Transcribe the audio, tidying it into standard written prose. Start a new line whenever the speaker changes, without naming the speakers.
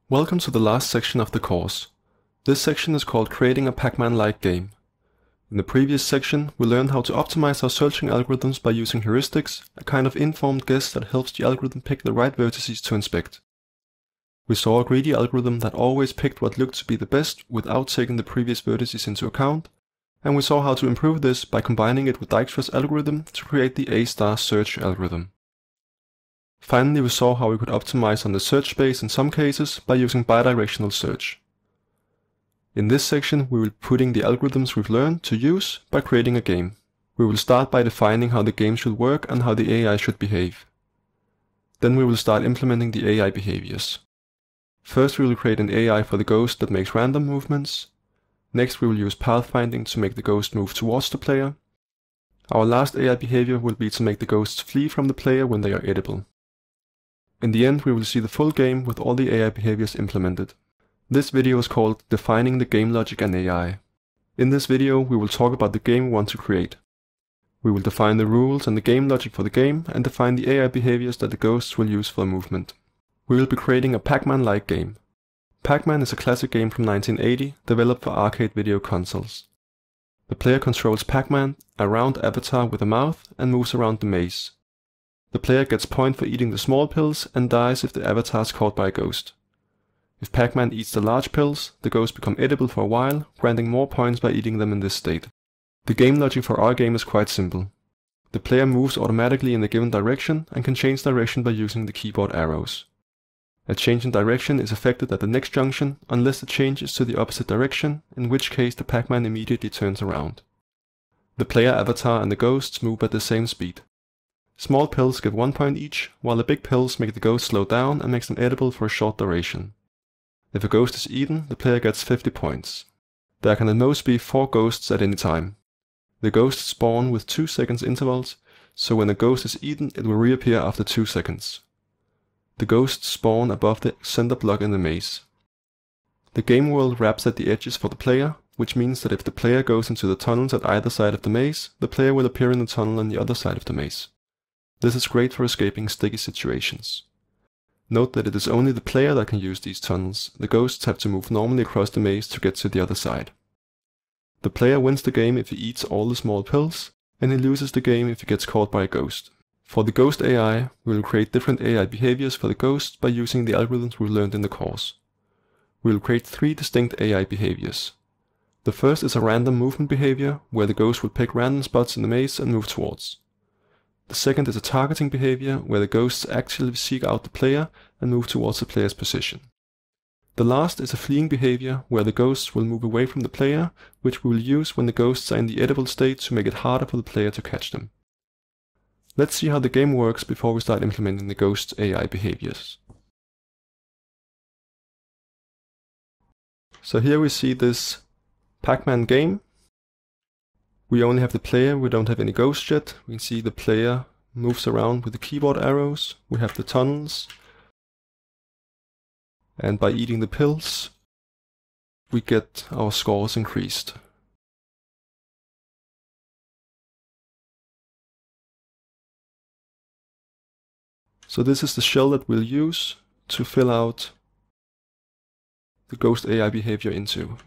Welcome to the last section of the course. This section is called Creating a Pacman-like Game. In the previous section, we learned how to optimize our searching algorithms by using heuristics, a kind of informed guess that helps the algorithm pick the right vertices to inspect. We saw a greedy algorithm that always picked what looked to be the best without taking the previous vertices into account, and we saw how to improve this by combining it with Dijkstra's algorithm to create the A* search algorithm. Finally, we saw how we could optimize on the search space in some cases by using bidirectional search. In this section, we will be putting the algorithms we've learned to use by creating a game. We will start by defining how the game should work and how the AI should behave. Then we will start implementing the AI behaviors. First, we will create an AI for the ghost that makes random movements. Next, we will use pathfinding to make the ghost move towards the player. Our last AI behavior will be to make the ghosts flee from the player when they are edible. In the end, we will see the full game with all the AI behaviors implemented. This video is called Defining the Game Logic and AI. In this video, we will talk about the game we want to create. We will define the rules and the game logic for the game and define the AI behaviors that the ghosts will use for movement. We will be creating a Pacman-like game. Pacman is a classic game from 1980 developed for arcade video consoles. The player controls Pacman, a round avatar with a mouth, and moves around the maze. The player gets points for eating the small pills and dies if the avatar is caught by a ghost. If Pacman eats the large pills, the ghosts become edible for a while, granting more points by eating them in this state. The game logic for our game is quite simple. The player moves automatically in a given direction and can change direction by using the keyboard arrows. A change in direction is effected at the next junction unless the change is to the opposite direction, in which case the Pacman immediately turns around. The player avatar and the ghosts move at the same speed. Small pills give 1 point each, while the big pills make the ghost slow down and makes them edible for a short duration. If a ghost is eaten, the player gets 50 points. There can at most be 4 ghosts at any time. The ghosts spawn with 2 seconds intervals, so when a ghost is eaten it will reappear after 2 seconds. The ghosts spawn above the center block in the maze. The game world wraps at the edges for the player, which means that if the player goes into the tunnels at either side of the maze, the player will appear in the tunnel on the other side of the maze. This is great for escaping sticky situations. Note that it is only the player that can use these tunnels. The ghosts have to move normally across the maze to get to the other side. The player wins the game if he eats all the small pills, and he loses the game if he gets caught by a ghost. For the ghost AI, we will create different AI behaviors for the ghosts by using the algorithms we learned in the course. We will create 3 distinct AI behaviors. The first is a random movement behavior, where the ghost will pick random spots in the maze and move towards. The second is a targeting behavior, where the ghosts actually seek out the player and move towards the player's position. The last is a fleeing behavior, where the ghosts will move away from the player, which we will use when the ghosts are in the edible state to make it harder for the player to catch them. Let's see how the game works before we start implementing the ghosts' AI behaviors. So here we see this Pacman game. We only have the player, we don't have any ghosts yet. We can see the player moves around with the keyboard arrows. We have the tunnels. And by eating the pills, we get our scores increased. So this is the shell that we'll use to fill out the ghost AI behavior into.